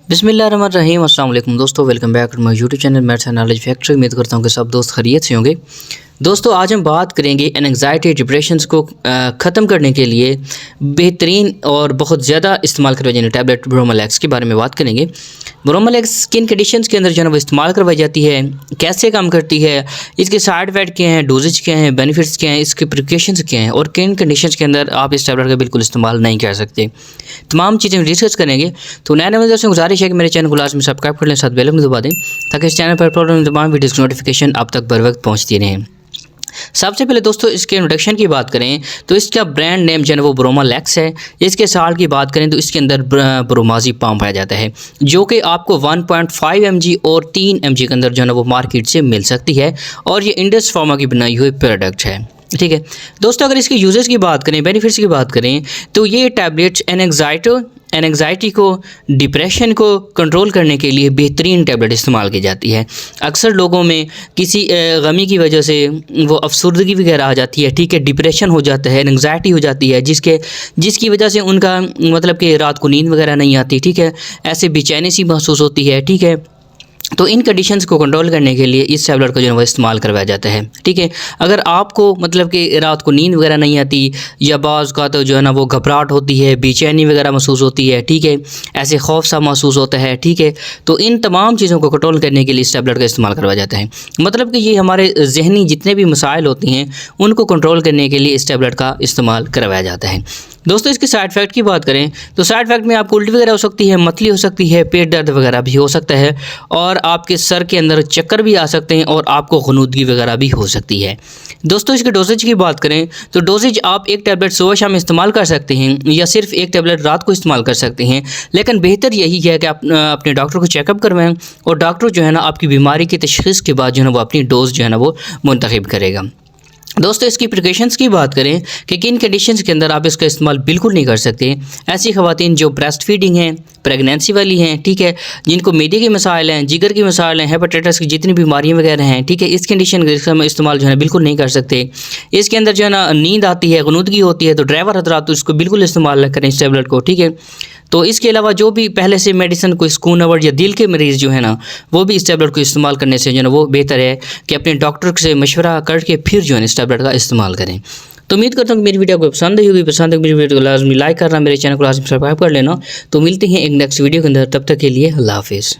बिस्मिल्लाहिर्रहमानिर्रहीम। अस्सलाम वालेकुम दोस्तों, welcome back to my YouTube channel maths and knowledge factory. उम्मीद करता हूँ कि सब दोस्त खैरियत से होंगे। दोस्तों आज हम बात करेंगे एंग्जाइटी डिप्रेशन को ख़त्म करने के लिए बेहतरीन और बहुत ज़्यादा इस्तेमाल करवाई जाने टैबलेट ब्रोमोलैक्स के बारे में बात करेंगे। ब्रोमोलैक्स किन कंडीशंस के अंदर जो है वो इस्तेमाल करवाई जाती है, कैसे काम करती है, इसके साइड इफेक्ट क्या हैं, डोजेज क्या हैं, बेनिफिट्स क्या हैं, इसके प्रिकॉशंस क्या हैं और किन कंडीशंस के अंदर आप इस टैबलेट का बिल्कुल इस्तेमाल नहीं कर सकते, तमाम चीज़ें डिस्कस करेंगे। तो नए नए दोस्तों गुजारिश है कि मेरे चैनल को लाजमी सब्सक्राइब कर लें, साथ बेल आइकन दबा दें ताकि इस चैनल पर अपलोड तमाम वीडियोज़ की नोटिफिकेशन आप तक बर वक्त पहुँचती रहें। सबसे पहले दोस्तों इसके इंट्रोडक्शन की बात करें तो इसका ब्रांड नेम जो है वो ब्रोमोलैक्स है। इसके साल्ट की बात करें तो इसके अंदर ब्रोमाज़ेपाम पाया जाता है जो कि आपको 1.5 mg और 3 mg के अंदर जो है वो मार्केट से मिल सकती है और ये इंडस फार्मा की बनाई हुई प्रोडक्ट है। ठीक है दोस्तों, अगर इसके यूजेस की बात करें, बेनिफिट्स की बात करें तो ये टैबलेट्स एंग्जाइटी को, डिप्रेशन को कंट्रोल करने के लिए बेहतरीन टैबलेट इस्तेमाल की जाती है। अक्सर लोगों में किसी गमी की वजह से वो अफसरदगी वगैरह आ जाती है, ठीक है, डिप्रेशन हो जाता है, एंग्जाइटी हो जाती है जिसकी वजह से उनका मतलब कि रात को नींद वगैरह नहीं आती, ठीक है, ऐसे बेचैनी सी महसूस होती है। ठीक है, तो इन कंडीशंस को कंट्रोल करने के लिए इस टैबलेट को जो है वो इस्तेमाल करवाया जाता है। ठीक है, अगर आपको मतलब कि रात को नींद वगैरह नहीं आती या बाज़ का तो जो है ना वो घबराहट होती है, बेचैनी वगैरह महसूस होती है, ठीक है, ऐसे खौफ सा महसूस होता है, ठीक है, तो इन तमाम चीज़ों को कंट्रोल करने के लिए इस टैबलेट का इस्तेमाल करवाया जाता है। मतलब कि ये हमारे जहनी जितने भी मसाइल होती हैं उनको कंट्रोल करने के लिए इस टैबलेट का इस्तेमाल करवाया जाता है। दोस्तों इसके साइड इफेक्ट की बात करें तो साइड इफेक्ट में आपको उल्टी वगैरह हो सकती है, मतली हो सकती है, पेट दर्द वगैरह भी हो सकता है और आपके सर के अंदर चक्कर भी आ सकते हैं और आपको ख़ुनूदगी वगैरह भी हो सकती है। दोस्तों इसके डोजेज की बात करें तो डोजेज आप एक टैबलेट सुबह शाम इस्तेमाल कर सकते हैं या सिर्फ एक टैबलेट रात को इस्तेमाल कर सकते हैं, लेकिन बेहतर यही है कि आप अपने डॉक्टर को चेकअप करवाएं और डॉक्टर जो है ना आपकी बीमारी की तशख़ीस के बाद जो है ना वो अपनी डोज जो है ना वो मुंतखब करेगा। दोस्तों इसकी प्रिकॉशंस की बात करें कि किन कंडीशंस के अंदर आप इसका इस्तेमाल बिल्कुल नहीं कर सकते। ऐसी ख़वातीन जो ब्रेस्ट फीडिंग हैं, प्रेगनेंसी वाली हैं, ठीक है, जिनको मीडिया के मसाइल हैं, जिगर के मसाइल हैं, हेपेटाइटिस की जितनी बीमारियां वगैरह हैं, ठीक है, इस कंडीशन का इस्तेमाल जो है बिल्कुल नहीं कर सकते। इसके अंदर जो है ना नींद आती है, ग़ुनूदगी होती है, तो ड्राइवर हज़रात तो इसको बिल्कुल इस्तेमाल न करें इस टैबलेट को। ठीक है, तो इसके अलावा जो भी पहले से मेडिसिन कोई स्कून अवर्ड या दिल के मरीज़ जो है ना वो भी इस टैबलेट को इस्तेमाल करने से जो है ना वो बेहतर है कि अपने डॉक्टर से मशवरा करके फिर जो है इस टैबलेट का इस्तेमाल करें। तो उम्मीद करता हूँ कि मेरी वीडियो आपको पसंद आई होगी। पसंद है मेरी वीडियो को लाजमी लाइक करना, मेरे चैनल को लाजमी सब्सक्राइब कर लेना। तो मिलते हैं एक नेक्स्ट वीडियो के अंदर, तब तक के लिए अल्लाह हाफिज़।